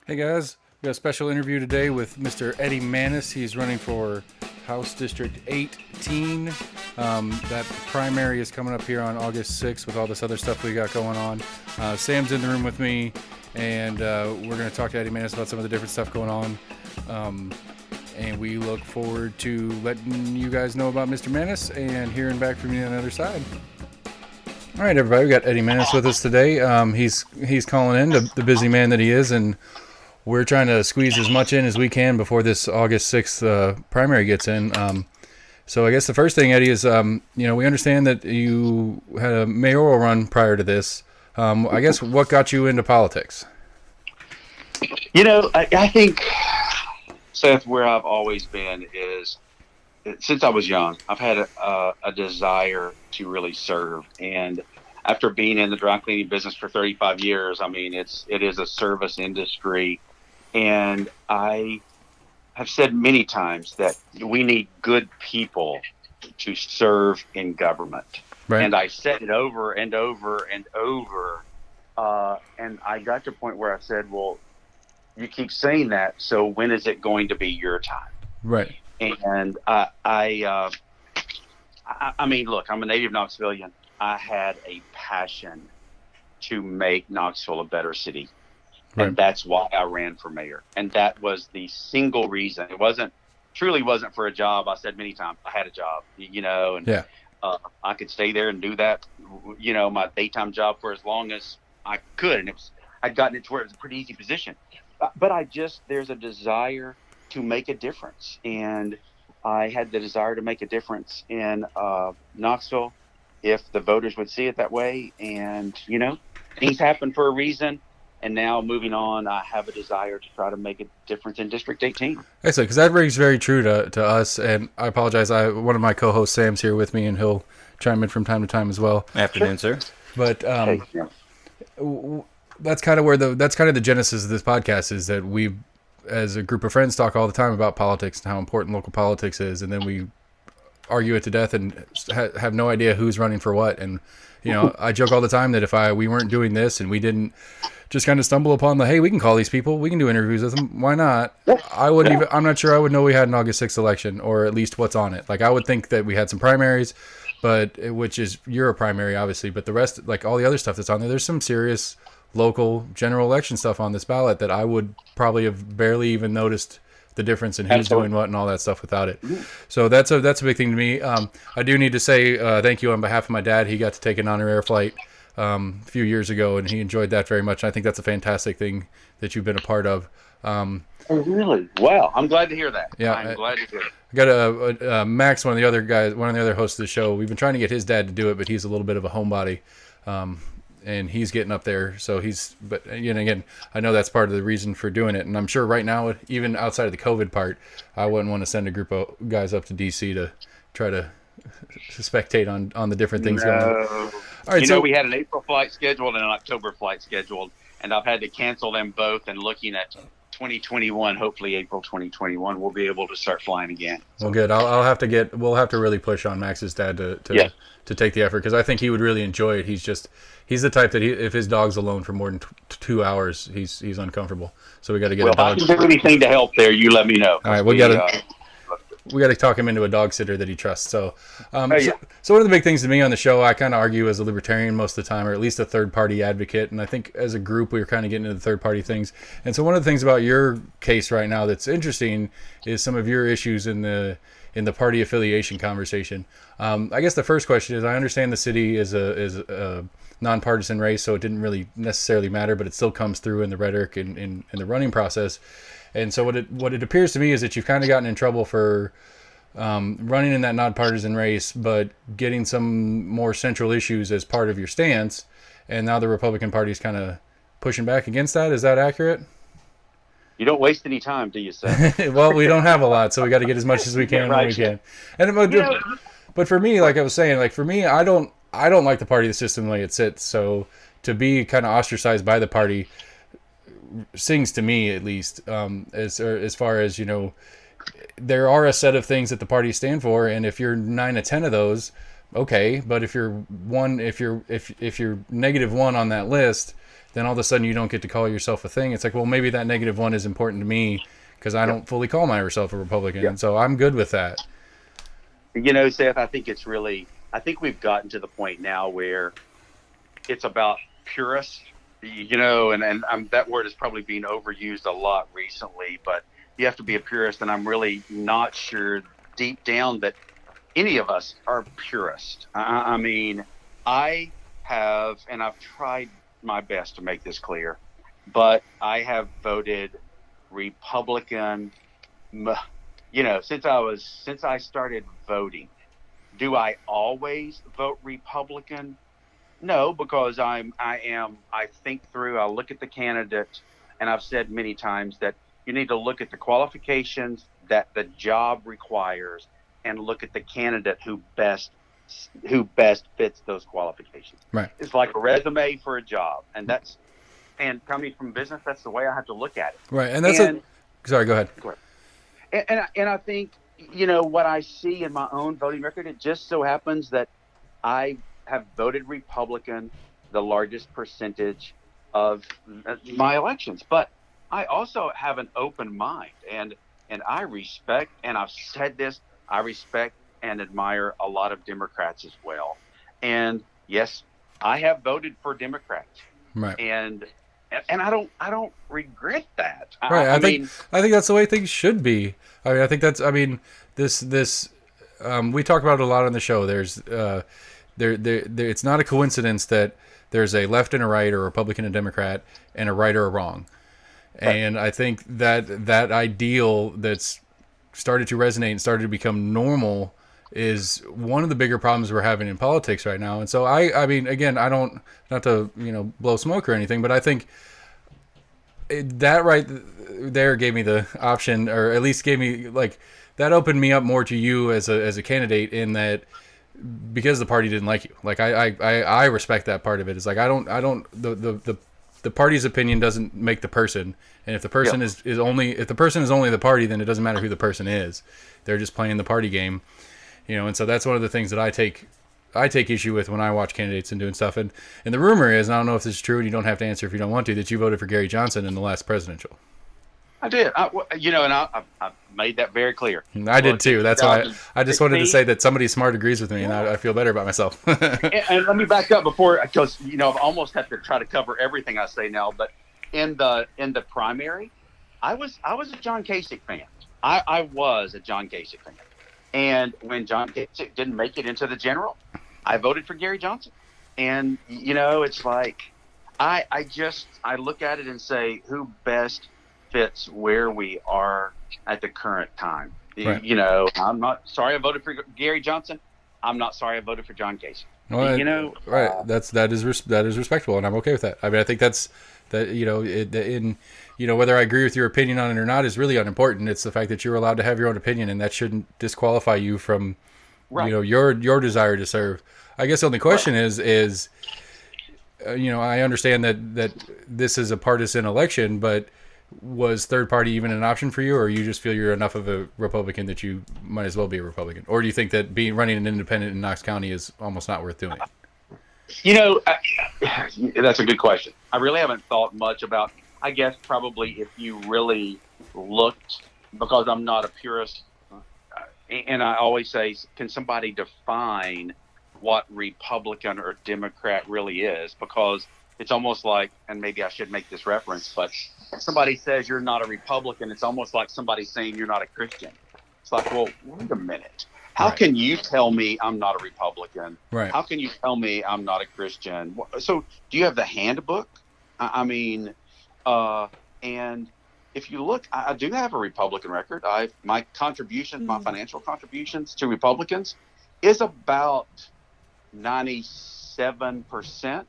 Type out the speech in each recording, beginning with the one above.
Hey guys, we got a special interview today with Mr. Eddie Mannis. He's running for House District 18. That primary is coming up here on August 6th with all this other stuff we got going on. Sam's in the room with me, and we're going to talk to Eddie Mannis about some of the different stuff going on. And we look forward to letting you guys know about Mr. Mannis and hearing back from you on the other side. All right, everybody, we got Eddie Mannis with us today. He's calling in, the busy man that he is, and we're trying to squeeze as much in as we can before this August 6th primary gets in. So I guess the first thing, Eddie, is, we understand that you had a mayoral run prior to this. I guess what got you into politics? I think, Seth, where I've always been is, since I was young, I've had a desire to really serve. And after being in the dry cleaning business for 35 years, it is a service industry. And I have said many times that we need good people to serve in government. Right. And I said it over and over and over. And I got to a point where I said, well, you keep saying that, so when is it going to be your time? Right. And look, I'm a native Knoxvillian. I had a passion to make Knoxville a better city. Right. And that's why I ran for mayor. And that was the single reason. It truly wasn't for a job. I said many times, I had a job, and I could stay there and do that, my daytime job for as long as I could. And I'd gotten it to where it was a pretty easy position. But there's a desire to make a difference. And I had the desire to make a difference in Knoxville if the voters would see it that way. And, things happen for a reason. And now moving on, I have a desire to try to make a difference in District 18. Excellent, because that rings very true to us. And I apologize. One of my co-hosts, Sam's here with me, and he'll chime in from time to time as well. Afternoon, sir. But that's kind of the genesis of this podcast, is that we, as a group of friends, talk all the time about politics and how important local politics is, and then we argue it to death and have no idea who's running for what. And I joke all the time that if we weren't doing this and we didn't just kind of stumble upon hey, we can call these people, we can do interviews with them, why not? I'm not sure I would know we had an August 6th election, or at least what's on it. Like, I would think that we had some primaries, which is, you're a primary, obviously, but the rest, like all the other stuff that's on there's some serious local general election stuff on this ballot that I would probably have barely even noticed the difference in who's doing what and all that stuff without it. So that's a big thing to me. I do need to say thank you on behalf of my dad. He got to take an honor air flight a few years ago, and he enjoyed that very much. I think that's a fantastic thing that you've been a part of. Oh, really? Wow. I'm glad to hear that. Yeah, I'm glad to hear it. I got Max, one of the other hosts of the show. We've been trying to get his dad to do it, but he's a little bit of a homebody. And he's getting up there, so but again, I know that's part of the reason for doing it, and I'm sure right now, even outside of the COVID part, I wouldn't want to send a group of guys up to DC to try to spectate on the different things going on. All right, we had an April flight scheduled and an October flight scheduled, and I've had to cancel them both, and looking at 2021, hopefully April 2021, we'll be able to start flying again. So. Well, good. We'll have to really push on Max's dad to take the effort, because I think he would really enjoy it. He's the type that if his dog's alone for more than 2 hours, he's uncomfortable. So we got to get a dog. If I can do anything to help there, you let me know. All right, we got to talk him into a dog sitter that he trusts. So one of the big things to me on the show, I kind of argue as a libertarian most of the time, or at least a third party advocate. And I think as a group, we were kind of getting into the third party things. And so one of the things about your case right now that's interesting is some of your issues in the party affiliation conversation. I guess the first question is, I understand the city is a nonpartisan race, so it didn't really necessarily matter, but it still comes through in the rhetoric and in the running process. And so what it appears to me is that you've kind of gotten in trouble for running in that nonpartisan race, but getting some more central issues as part of your stance. And now the Republican Party is kind of pushing back against that. Is that accurate? You don't waste any time, do you, Seth? Well, we don't have a lot, so we got to get as much as we can when we can. And but for me, like I was saying, I don't like the party system the way it sits. So to be kind of ostracized by the party sings to me, at least, as far as, there are a set of things that the parties stand for, and if you're 9 to 10 of those, okay. But if you're -1 on that list, then all of a sudden you don't get to call yourself a thing. It's like, well, maybe that negative one is important to me because I don't fully call myself a Republican. And so I'm good with that. Seth, I think we've gotten to the point now where it's about purists, and that word is probably being overused a lot recently, but you have to be a purist. And I'm really not sure deep down that any of us are purists. I mean, I have, and I've tried my best to make this clear, but I have voted Republican, since I started voting. Do I always vote Republican? No, because I think through, I look at the candidate, and I've said many times that you need to look at the qualifications that the job requires and look at the candidate who best fits those qualifications. Right. It's like a resume for a job, and coming from business, that's the way I have to look at it. Right. And sorry, go ahead. And I think, what I see in my own voting record, it just so happens that I have voted Republican the largest percentage of my elections. But I also have an open mind, and I respect, and I've said this, I respect and admire a lot of Democrats as well. And yes, I have voted for Democrats. Right. And I don't regret that. Right. I think that's the way things should be. I mean, I think that's, this we talk about it a lot on the show. There's it's not a coincidence that there's a left and a right, or a Republican and Democrat, and a right or a wrong. Right. And I think that ideal that's started to resonate and started to become normal is one of the bigger problems we're having in politics right now. And so I mean, again, I don't, not to, blow smoke or anything, but I think that right there gave me the option, or at least gave me, like, that opened me up more to you as a candidate, in that, because the party didn't like you. Like, I respect that part of it. It's like, the party's opinion doesn't make the person. And if the person is only the party, then it doesn't matter who the person is. They're just playing the party game. And so that's one of the things that I take issue with when I watch candidates and doing stuff. And the rumor is, and I don't know if this is true, and you don't have to answer if you don't want to, that you voted for Gary Johnson in the last presidential. I did. I made that very clear. I did too. That's why I just wanted to say that somebody smart agrees with me, and I feel better about myself. and let me back up because I've almost have to try to cover everything I say now. But in the primary, I was a John Kasich fan. I was a John Kasich fan. And when John Kasich didn't make it into the general, I voted for Gary Johnson. And, it's like, I look at it and say, who best fits where we are at the current time. Right. I'm not sorry I voted for Gary Johnson. I'm not sorry I voted for John Kasich. Well, right. That is respectable, and I'm okay with that. I mean, I think that's whether I agree with your opinion on it or not is really unimportant. It's the fact that you're allowed to have your own opinion, and that shouldn't disqualify you from, your desire to serve. I guess the only question is, I understand that this is a partisan election, but was third party even an option for you, or you just feel you're enough of a Republican that you might as well be a Republican? Or do you think that running an independent in Knox County is almost not worth doing? That's a good question. I really haven't thought much about, I guess probably if you really looked, because I'm not a purist, and I always say, can somebody define what Republican or Democrat really is? Because it's almost like, and maybe I should make this reference, but if somebody says you're not a Republican, it's almost like somebody saying you're not a Christian. It's like, well, wait a minute. How can you tell me I'm not a Republican? Right. How can you tell me I'm not a Christian? So do you have the handbook? And if you look, I do have a Republican record. My contributions, my financial contributions to Republicans is about 97%,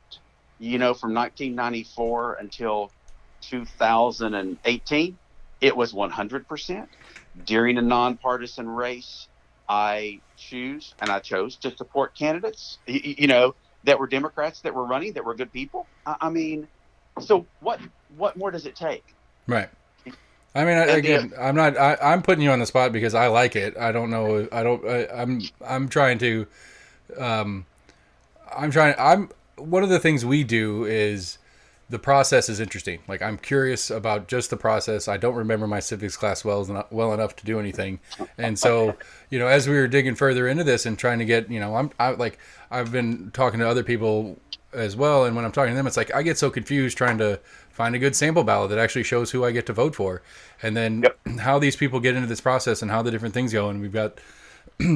from 1994 until 2018, it was 100%. During a nonpartisan race, I chose to support candidates, that were Democrats, that were running, that were good people. So what more does it take? Right. I mean, again, I'm putting you on the spot because I like it. I don't know. One of the things we do is the process is interesting. Like, I'm curious about just the process. I don't remember my civics class well enough to do anything. And so, as we were digging further into this and trying to get, I've been talking to other people as well. And when I'm talking to them, it's like, I get so confused trying to find a good sample ballot that actually shows who I get to vote for. And then how these people get into this process and how the different things go. And we've got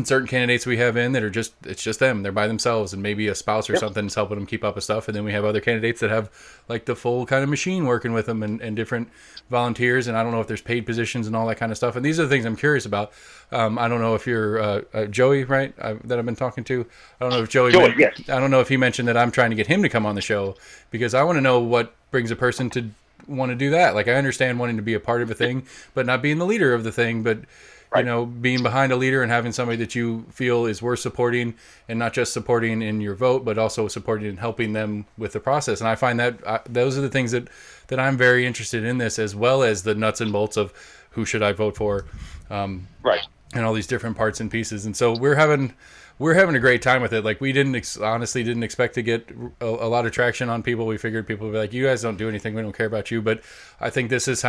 certain candidates we have in that are it's just them. They're by themselves, and maybe a spouse or something is helping them keep up with stuff. And then we have other candidates that have like the full kind of machine working with them and different volunteers. And I don't know if there's paid positions and all that kind of stuff. And these are the things I'm curious about. I don't know if you're Joey, right? That I've been talking to. I don't know if Joey yes. I don't know if he mentioned that I'm trying to get him to come on the show, because I want to know what brings a person to want to do that. Like, I understand wanting to be a part of a thing, but not being the leader of the thing, but being behind a leader and having somebody that you feel is worth supporting, and not just supporting in your vote, but also supporting and helping them with the process. And I find that those are the things that I'm very interested in this, as well as the nuts and bolts of who should I vote for, and all these different parts and pieces. And so we're having a great time with it. Like, we honestly didn't expect to get a lot of traction on people. We figured people would be like, you guys don't do anything, we don't care about you. But I think this is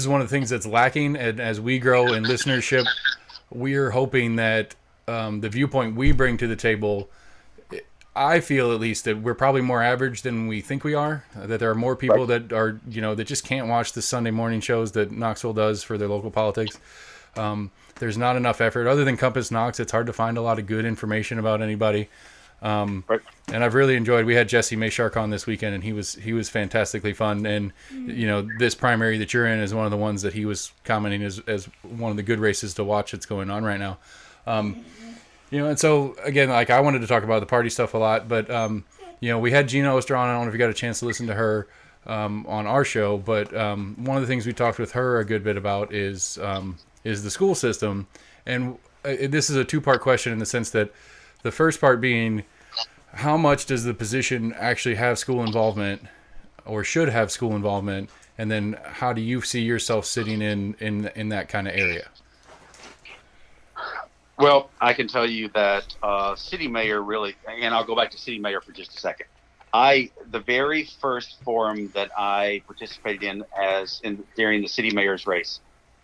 one of the things that's lacking. And as we grow in listenership, we're hoping that the viewpoint we bring to the table, I feel at least that we're probably more average than we think we are. That there are more people that are, that just can't watch the Sunday morning shows that Knoxville does for their local politics. There's not enough effort. Other than Compass Knox, it's hard to find a lot of good information about anybody. And I've really enjoyed. We had Jesse Mayshark on this weekend, and he was fantastically fun. And this primary that you're in is one of the ones that he was commenting as one of the good races to watch that's going on right now. And so again, like, I wanted to talk about the party stuff a lot, but we had Gina Oster on. I don't know if you got a chance to listen to her on our show, but one of the things we talked with her a good bit about is the school system. And this is a two-part question, in the sense that the first part being, how much does the position actually have school involvement, or should have school involvement? And then how do you see yourself sitting in that kind of area? Well, I can tell you that city mayor really, and I'll go back to city mayor for just a second. The very first forum that I participated in during the city mayor's race,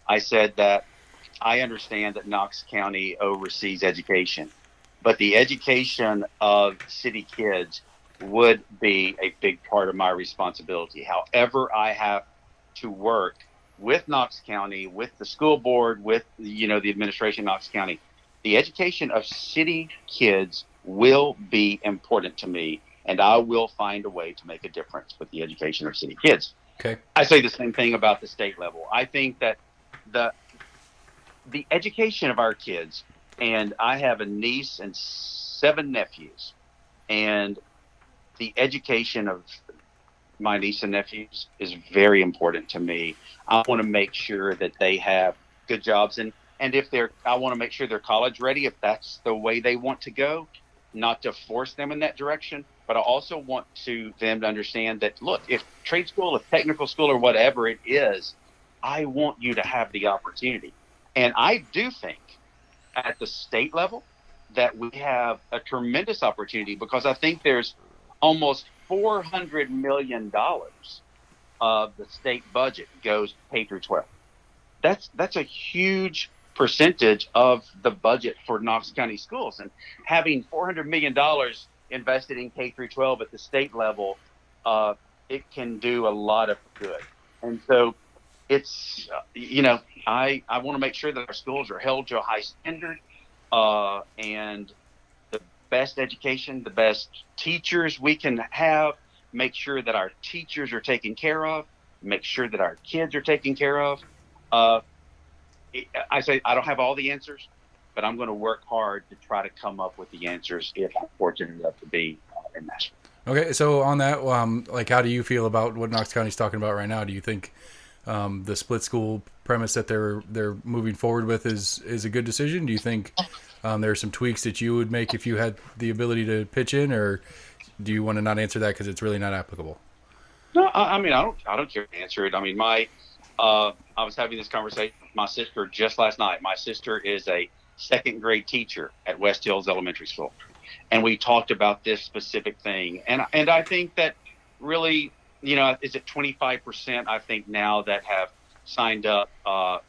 I said that I understand that Knox County oversees education, but the education of city kids would be a big part of my responsibility. However, I have to work with Knox County, with the school board, with the administration of Knox County. The education of city kids will be important to me, and I will find a way to make a difference with the education of city kids. Okay. I say the same thing about the state level. I think that the education of our kids, and I have a niece and 7 nephews, and the education of my niece and nephews is very important to me. I want to make sure that they have good jobs, and I want to make sure they're college ready if that's the way they want to go, not to force them in that direction. But I also want them to understand that, look, if trade school, if technical school, or whatever it is, I want you to have the opportunity. And I do think at the state level that we have a tremendous opportunity, because I think there's almost $400 million of the state budget goes K through 12. That's a huge percentage of the budget for Knox County schools, and having $400 million invested in K through 12 at the state level, it can do a lot of good. And so it's, I want to make sure that our schools are held to a high standard, and the best education, the best teachers we can have, make sure that our teachers are taken care of, make sure that our kids are taken care of. I say I don't have all the answers, but I'm going to work hard to try to come up with the answers if I'm fortunate enough to be in Nashville. Okay, so on that, how do you feel about what Knox County's talking about right now? Do you think the split school premise that they're moving forward with is a good decision? Do you think there are some tweaks that you would make if you had the ability to pitch in, or do you want to not answer that because it's really not applicable? No, I don't care to answer it. I mean, I was having this conversation with my sister just last night. My sister is a second grade teacher at West Hills Elementary School, and we talked about this specific thing. And I think that really, is it 25%? I think now that have signed up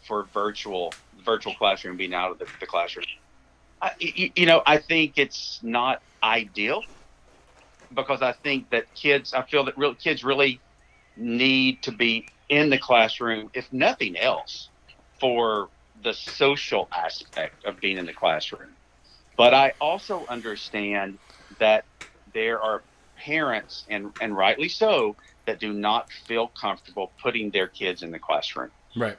for virtual classroom, being out of the classroom. I think it's not ideal because I think that I feel that real kids really need to be in the classroom, if nothing else, for the social aspect of being in the classroom. But I also understand that there are parents, and rightly so, that do not feel comfortable putting their kids in the classroom. Right.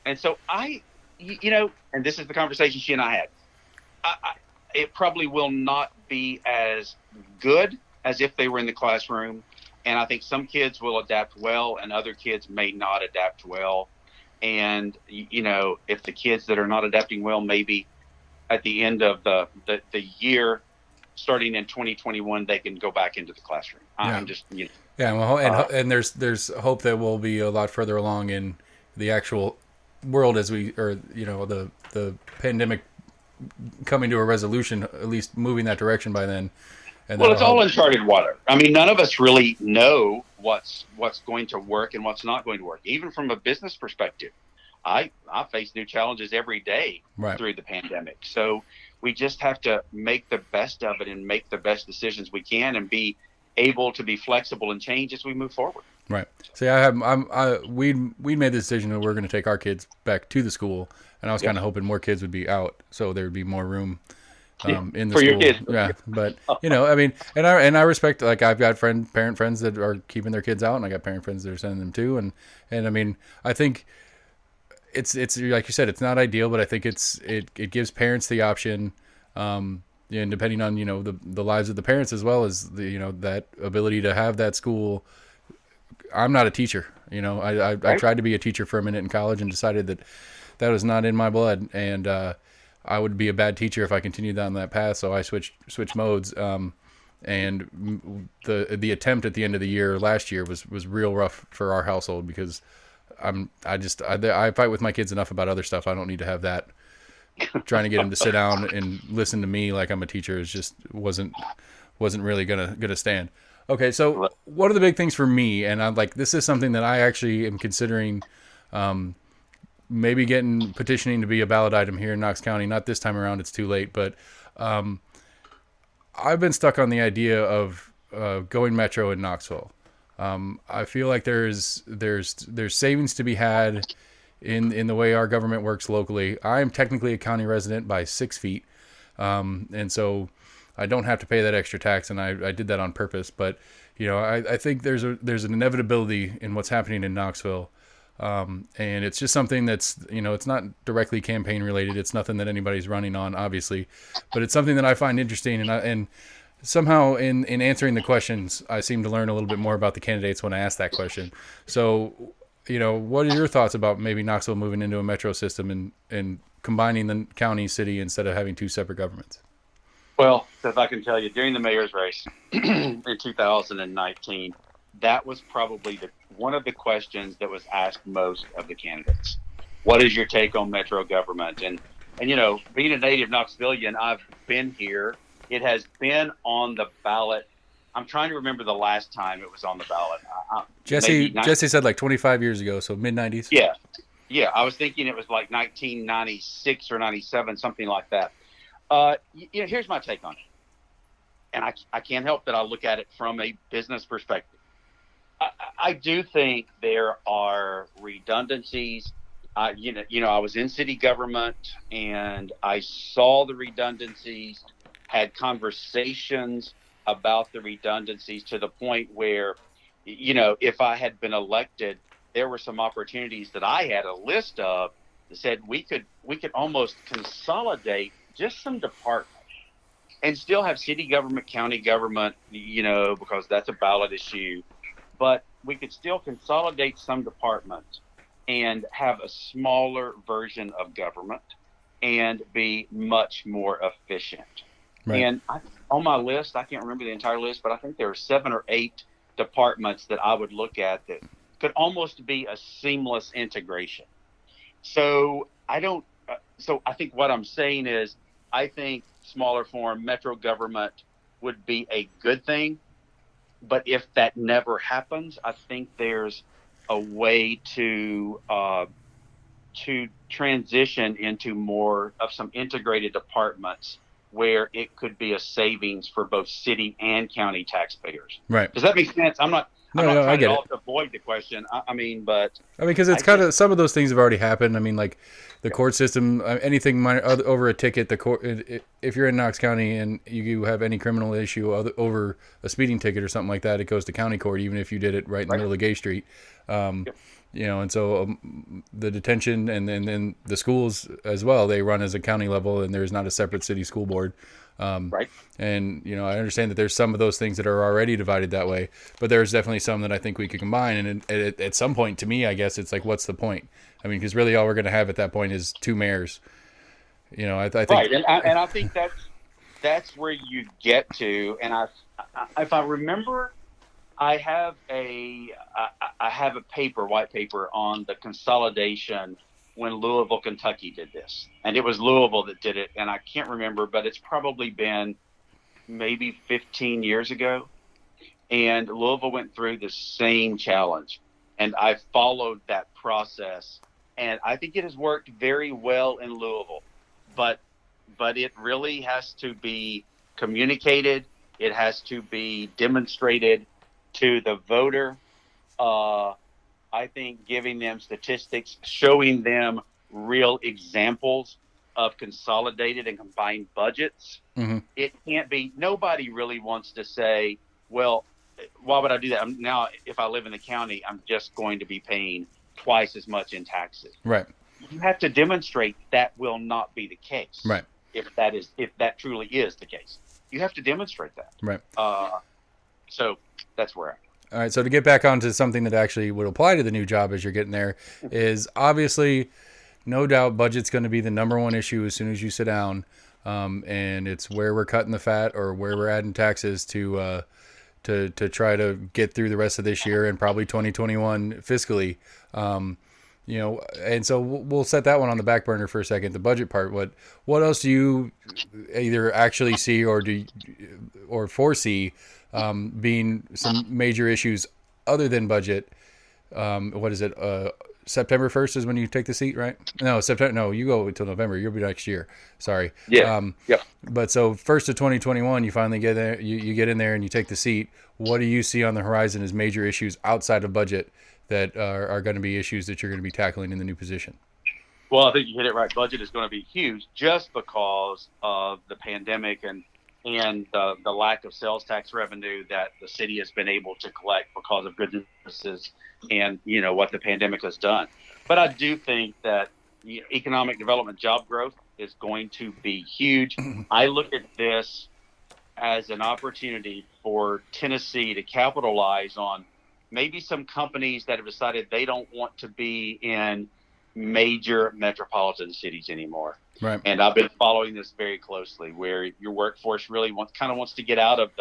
And so and this is the conversation she and I had. It probably will not be as good as if they were in the classroom. And I think some kids will adapt well and other kids may not adapt well. And, if the kids that are not adapting well, maybe at the end of the year, starting in 2021, they can go back into the classroom. Yeah. I'm just, Yeah. Well, and there's hope that we'll be a lot further along in the actual world as the pandemic coming to a resolution, at least moving that direction by then. And well, it's all uncharted water. I mean, none of us really know what's going to work and what's not going to work. Even from a business perspective, I face new challenges every day through the pandemic. So we just have to make the best of it and make the best decisions we can and be able to be flexible and change as we move forward. Right. See, we made the decision that we're going to take our kids back to the school, and I was kind of hoping more kids would be out, so there would be more room in the for school. Your kids. Yeah, but I mean, and I respect, like, I've got parent friends that are keeping their kids out, and I got parent friends that are sending them too, and I mean, I think it's like you said, it's not ideal, but I think it gives parents the option. And depending on the lives of the parents as well as that ability to have that school. I'm not a teacher. I tried to be a teacher for a minute in college and decided that was not in my blood, and I would be a bad teacher if I continued down that path. So I switched modes. And the attempt at the end of the year last year was real rough for our household because I fight with my kids enough about other stuff. I don't need to have that. Trying to get them to sit down and listen to me like I'm a teacher wasn't really gonna stand. Okay, so what are the big things for me? And I'm like, this is something that I actually am considering, maybe petitioning to be a ballot item here in Knox County. Not this time around; it's too late. But I've been stuck on the idea of going metro in Knoxville. I feel like there's savings to be had in the way our government works locally. I am technically a county resident by 6 feet, and so I don't have to pay that extra tax, and I did that on purpose. But I think there's an inevitability in what's happening in Knoxville, and it's just something that's it's not directly campaign related. It's nothing that anybody's running on, obviously, but it's something that I find interesting, and somehow in answering the questions, I seem to learn a little bit more about the candidates when I ask that question. So, what are your thoughts about maybe Knoxville moving into a metro system and combining the county, city instead of having two separate governments? Well, if I can tell you, during the mayor's race in 2019, that was probably one of the questions that was asked most of the candidates. What is your take on metro government? And being a native Knoxvillian, I've been here. It has been on the ballot. I'm trying to remember the last time it was on the ballot. Jesse said like 25 years ago, so mid-90s. Yeah. I was thinking it was like 1996 or 97, something like that. Here's my take on it. And I can't help that I look at it from a business perspective. I do think there are redundancies. I was in city government and I saw the redundancies, had conversations about the redundancies to the point where, if I had been elected, there were some opportunities that I had a list of that said we could almost consolidate just some departments and still have city government, county government, because that's a ballot issue. But we could still consolidate some departments and have a smaller version of government and be much more efficient. Right. And on my list, I can't remember the entire list, but I think there are 7 or 8 departments that I would look at that could almost be a seamless integration. So I think what I'm saying is I think smaller form metro government would be a good thing. But if that never happens, I think there's a way to transition into more of some integrated departments where it could be a savings for both city and county taxpayers. Right. Does that make sense? I'm not No, I trying at get all it. to avoid the question. But I mean, because it's I kind just of, some of those things have already happened. I mean, like the court system, anything minor, over a ticket, the court, if you're in Knox County and you have any criminal issue over a speeding ticket or something like that, it goes to county court, even if you did it right in the middle of Gay Street. Yep. And so the detention and then the schools as well, they run as a county level, and there's not a separate city school board. Right. And, I understand that there's some of those things that are already divided that way, but there's definitely some that I think we could combine. And at some point, to me, I guess it's like, what's the point? I mean, because really all we're going to have at that point is two mayors. I think. Right. And I think that's where you get to. And if I remember, I have a white paper on the consolidation when Louisville, Kentucky did this. And it was Louisville that did it. And I can't remember, but it's probably been maybe 15 years ago. And Louisville went through the same challenge. And I followed that process. And I think it has worked very well in Louisville. But it really has to be communicated. It has to be demonstrated to the voter. I think giving them statistics, showing them real examples of consolidated and combined budgets. Mm-hmm. It can't be, nobody really wants to say, well, why would I do that? Now, if I live in the county, I'm just going to be paying twice as much in taxes. Right. You have to demonstrate that will not be the case. Right. If that truly is the case, you have to demonstrate that. Right. So that's where I'm. All right, so to get back onto something that actually would apply to the new job as you're getting there is obviously, no doubt, budget's going to be the number one issue as soon as you sit down, and it's where we're cutting the fat or where we're adding taxes to try to get through the rest of this year and probably 2021 fiscally. And so we'll set that one on the back burner for a second. The budget part. What else do you either actually see or foresee being some major issues other than budget? What is it? September 1st is when you take the seat, right? No, September. No, you go until November. You'll be next year. Sorry. Yeah. Yep. But so 1st of 2021, you finally get there. You get in there and you take the seat. What do you see on the horizon as major issues outside of budget that are going to be issues that you're going to be tackling in the new position? Well, I think you hit it right. Budget is going to be huge just because of the pandemic and the lack of sales tax revenue that the city has been able to collect because of good businesses and what the pandemic has done. But I do think that economic development, job growth is going to be huge. I look at this as an opportunity for Tennessee to capitalize on maybe some companies that have decided they don't want to be in major metropolitan cities anymore. Right. And I've been following this very closely, where your workforce really wants to get out of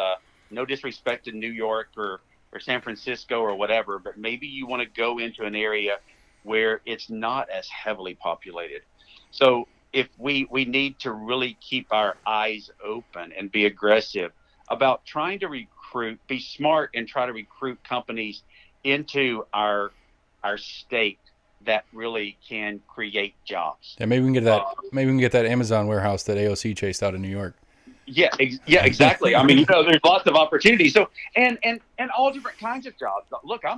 no disrespect to New York or San Francisco or whatever, but maybe you want to go into an area where it's not as heavily populated. So if we need to really keep our eyes open and be aggressive about trying to be smart and try to recruit companies into our state that really can create jobs. Yeah, maybe we can get that Amazon warehouse that AOC chased out of New York. Yeah, exactly. I mean, there's lots of opportunities. So and all different kinds of jobs. Look, I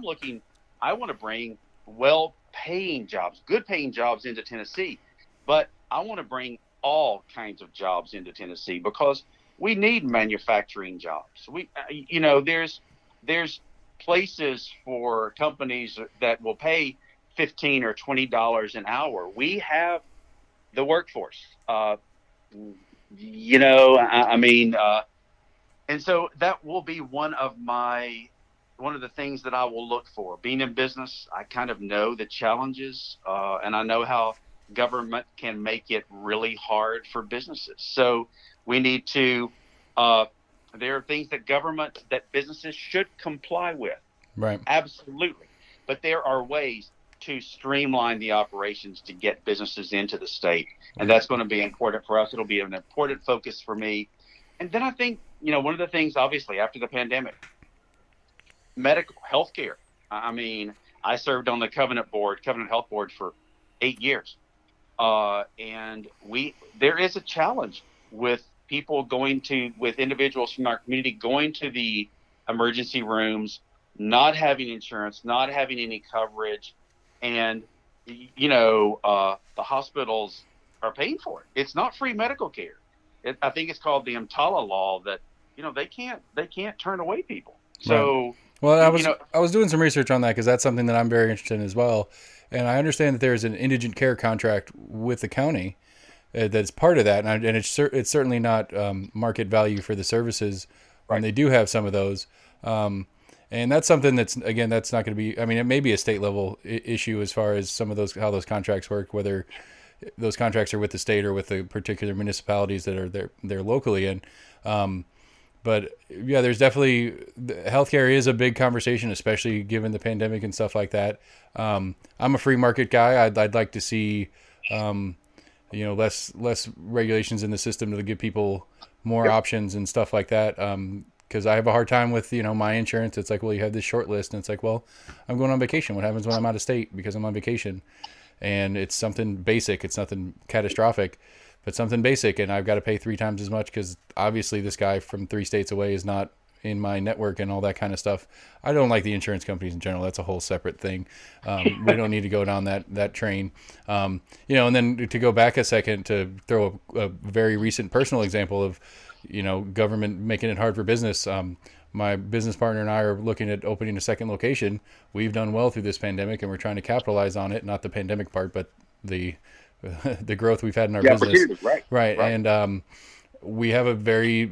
want to bring well-paying jobs, good-paying jobs into Tennessee, but I want to bring all kinds of jobs into Tennessee because we need manufacturing jobs. There's places for companies that will pay $15 or $20 an hour. We have the workforce, and so that will be one of the things that I will look for. Being in business, I kind of know the challenges, and I know how government can make it really hard for businesses. So we need to, there are things that businesses should comply with. Right. Absolutely. But there are ways to streamline the operations to get businesses into the state. And that's going to be important for us. It'll be an important focus for me. And then I think, one of the things, obviously, after the pandemic, medical healthcare. I mean, I served on the Covenant Health Board for 8 years, and there is a challenge with with individuals from our community going to the emergency rooms, not having insurance, not having any coverage, and the hospitals are paying for it. It's not free medical care. I think it's called the EMTALA law that they can't turn away people. Right. So Well, you know, I was doing some research on that because that's something that I'm very interested in as well, and I understand that there's an indigent care contract with the county that's part of that, and it's certainly not market value for the services when right, they do have some of those. And that's something that's not going to be. I mean, it may be a state level issue as far as some of those how those contracts work, whether those contracts are with the state or with the particular municipalities that are they're locally in. But yeah, there's definitely healthcare is a big conversation, especially given the pandemic and stuff like that. I'm a free market guy. I'd like to see less regulations in the system to give people more yep, options and stuff like that. Because I have a hard time with my insurance. It's like, well, you have this short list, and it's like, well, I'm going on vacation. What happens when I'm out of state because I'm on vacation? And it's something basic. It's nothing catastrophic, but something basic, and I've got to pay 3 times as much because obviously this guy from 3 states away is not in my network and all that kind of stuff. I don't like the insurance companies in general. That's a whole separate thing. We don't need to go down that train. And then to go back a second to throw a very recent personal example of, government making it hard for business. My business partner and I are looking at opening a second location. We've done well through this pandemic, and we're trying to capitalize on it. Not the pandemic part, but the the growth we've had in our yeah, business. opportunity, right, Right. right. And we have a very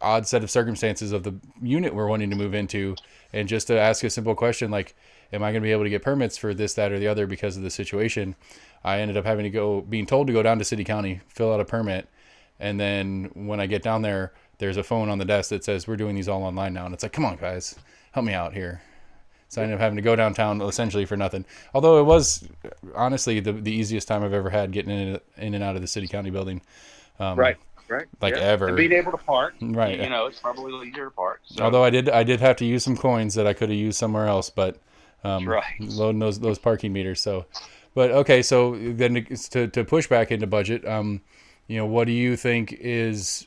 odd set of circumstances of the unit we're wanting to move into, and just to ask a simple question like, am I going to be able to get permits for this, that, or the other because of the situation? I ended up being told to go down to city county, fill out a permit, and then when I get down there, there's a phone on the desk that says we're doing these all online now, and it's like, come on guys, help me out here. So I ended up having to go downtown essentially for nothing. Although it was honestly the easiest time I've ever had getting in and out of the city county building, um, Right, right. like Yeah. And ever. being able to park, Right. it's probably easier to park. Although So I did have to use some coins that I could have used somewhere else, but that's right. loading those parking meters. So, but okay, so then to push back into budget, what do you think is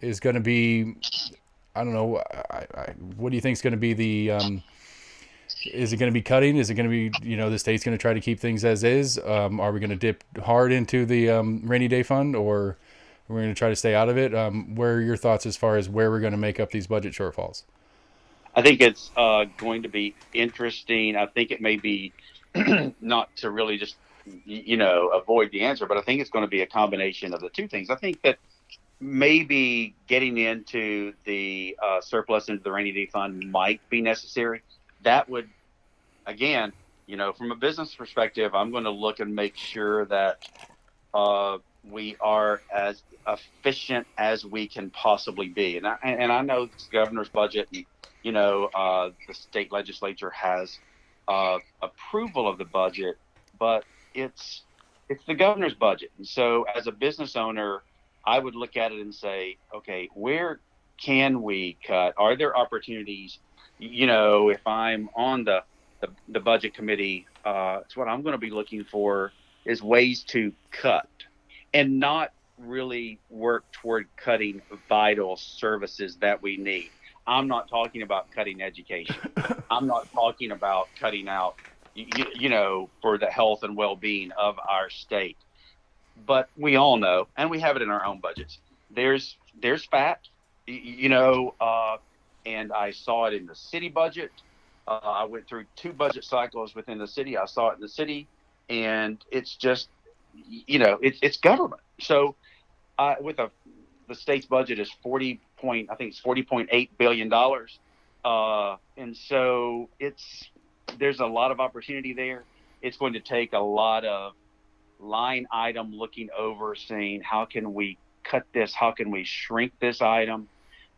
going to be? I don't know. What do you think is going to be is it going to be cutting? Is it going to be, the state's going to try to keep things as is? Are we going to dip hard into the rainy day fund, or we're going to try to stay out of it? What are your thoughts as far as where we're going to make up these budget shortfalls? I think it's going to be interesting. I think it may be not to really just avoid the answer, but I think it's going to be a combination of the two things. I think that maybe getting into the surplus into the rainy day fund might be necessary. That would, again, from a business perspective, I'm going to look and make sure that we are as efficient as we can possibly be. And I know the governor's budget, and, the state legislature has approval of the budget, but it's the governor's budget. And so as a business owner, I would look at it and say, okay, where can we cut? Are there opportunities? If I'm on the budget committee, it's what I'm going to be looking for is ways to cut and not really work toward cutting vital services that we need. I'm not talking about cutting education. I'm not talking about cutting out, for the health and well-being of our state. But we all know, and we have it in our own budgets. There's fat, and I saw it in the city budget. I went through 2 budget cycles within the city. I saw it in the city, and it's just, it's government. So, the state's budget is I think it's $40.8 billion, and so there's a lot of opportunity there. It's going to take a lot of line item looking over, saying how can we cut this, how can we shrink this item,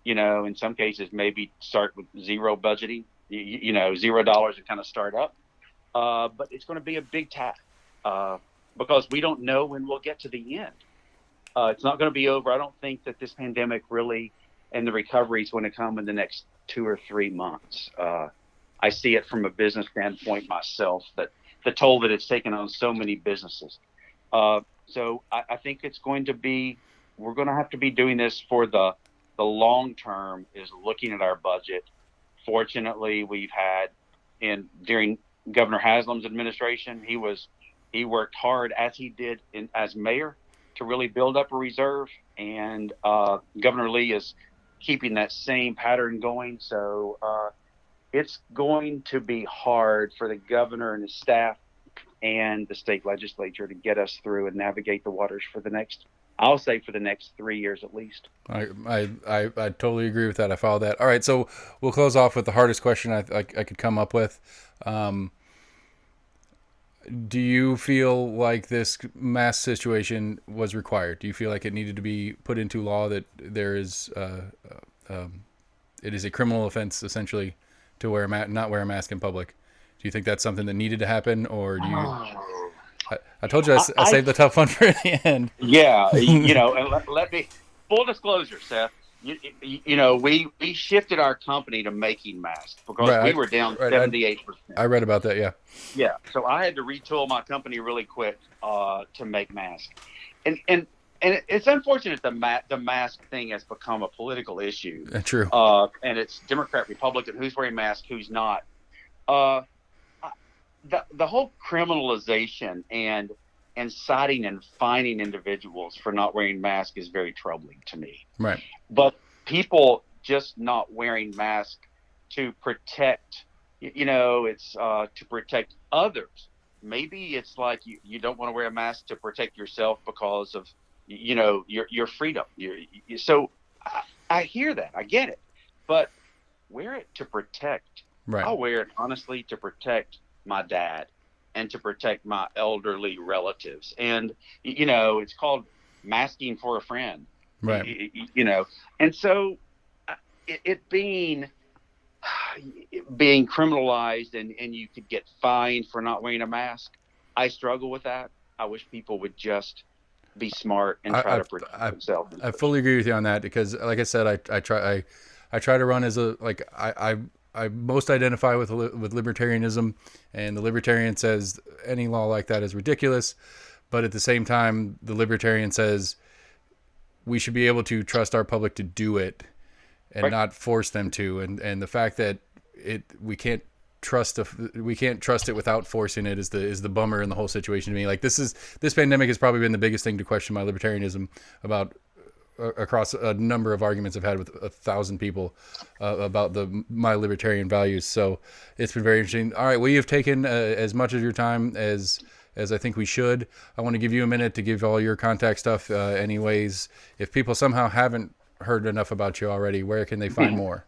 in some cases maybe start with zero budgeting, $0 and kind of start up, but it's going to be a big task, because we don't know when we'll get to the end. It's not going to be over. I don't think that this pandemic really and the recovery is going to come in the next 2 or 3 months. I see it from a business standpoint myself, that the toll that it's taken on so many businesses. So I think it's going to be, we're going to have to be doing this for the long term, is looking at our budget. Fortunately, we've had during Governor Haslam's administration, he worked hard, as he did as mayor, to really build up a reserve, and Governor Lee is keeping that same pattern going. So it's going to be hard for the governor and his staff and the state legislature to get us through and navigate the waters for the next 3 years at least. I totally agree with that. I follow that. All right, so we'll close off with the hardest question I could come up with. Do you feel like this mask situation was required? Do you feel like it needed to be put into law, that there is it is a criminal offense essentially to not wear a mask in public? Do you think that's something that needed to happen, or do you? I told you I saved the tough one for the end. Yeah, and let me, full disclosure, Seth. We shifted our company to making masks because we were down 78%. I read about that. Yeah. Yeah. So I had to retool my company really quick to make masks, and it's unfortunate the mask thing has become a political issue. True. And it's Democrat, Republican, who's wearing masks, who's not. The whole criminalization and citing and fining individuals for not wearing masks is very troubling to me. Right. But people just not wearing masks to protect, it's to protect others. Maybe it's like you don't want to wear a mask to protect yourself because of, your freedom. So I hear that. I get it. But wear it to protect. Right. I'll wear it, honestly, to protect my dad and to protect my elderly relatives. And, it's called masking for a friend. Right. And so it being criminalized and you could get fined for not wearing a mask, I struggle with that. I wish people would just be smart and try to protect themselves. I fully agree with you on that, because like I said, I try to run as I most identify with libertarianism, and the libertarian says any law like that is ridiculous. But at the same time, the libertarian says we should be able to trust our public to do it and not force them to. And the fact that we can't trust it without forcing it is the bummer in the whole situation to me. Like this pandemic has probably been the biggest thing to question my libertarianism about, across a number of arguments I've had with 1,000 people about my libertarian values. So it's been very interesting. All right, we have taken as much of your time as I think we should. I want to give you a minute to give all your contact stuff. Anyways, if people somehow haven't heard enough about you already, where can they find more?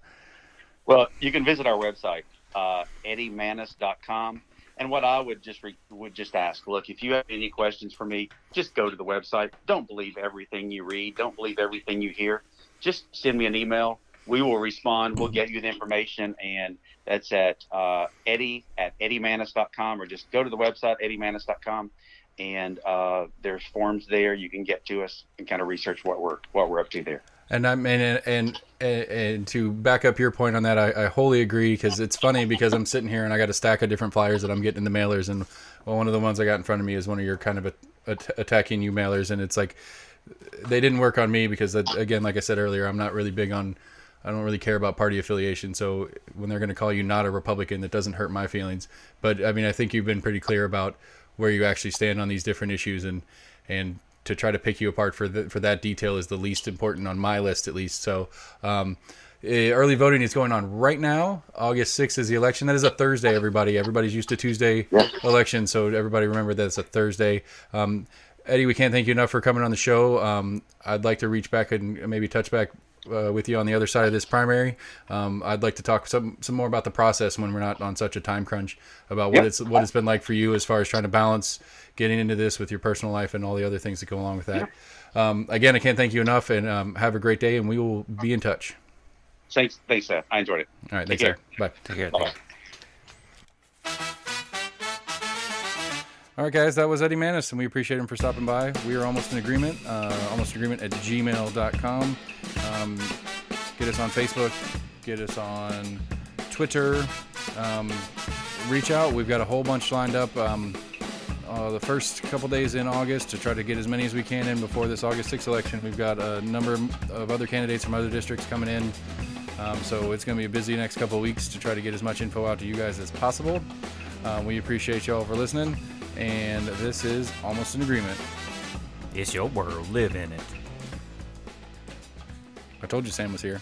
Well, you can visit our website, eddiemannis.com. And what I would just ask, look, if you have any questions for me, just go to the website. Don't believe everything you read. Don't believe everything you hear. Just send me an email. We will respond. We'll get you the information. And that's at eddie@eddiemannis.com, or just go to the website, eddiemannis.com. And there's forms there. You can get to us and kind of research what we're up to there. And to back up your point on that, I wholly agree, because it's funny, because I'm sitting here and I got a stack of different flyers that I'm getting in the mailers, and one of the ones I got in front of me is one of your kind of attacking you mailers, and it's like they didn't work on me because, again, like I said earlier, I'm not really big on, I don't really care about party affiliation. So when they're going to call you not a Republican, that doesn't hurt my feelings. But I mean, I think you've been pretty clear about where you actually stand on these different issues, and to try to pick you apart for that detail is the least important on my list, at least. So early voting is going on right now. August 6th is the election. That is a Thursday, everybody. Everybody's used to Tuesday election, so everybody remember that it's a Thursday. Eddie, we can't thank you enough for coming on the show. I'd like to reach back and maybe touch back with you on the other side of this primary. I'd like to talk some more about the process when we're not on such a time crunch, about what it's been like for you as far as trying to balance getting into this with your personal life and all the other things that go along with that. Again, I can't thank you enough, and have a great day, and we will be in touch. Thanks, Seth. I enjoyed it. All right, thanks, sir. Bye. Take care. Bye. All right, guys, that was Eddie Mannis, and we appreciate him for stopping by. We are almost in agreement, almost agreement at gmail.com. Get us on Facebook. Get us on Twitter. Reach out. We've got a whole bunch lined up the first couple days in August to try to get as many as we can in before this August 6th election. We've got a number of other candidates from other districts coming in. So it's going to be a busy next couple of weeks to try to get as much info out to you guys as possible. We appreciate y'all for listening. And this is Almost an Agreement. It's your world. Live in it. I told you Sam was here.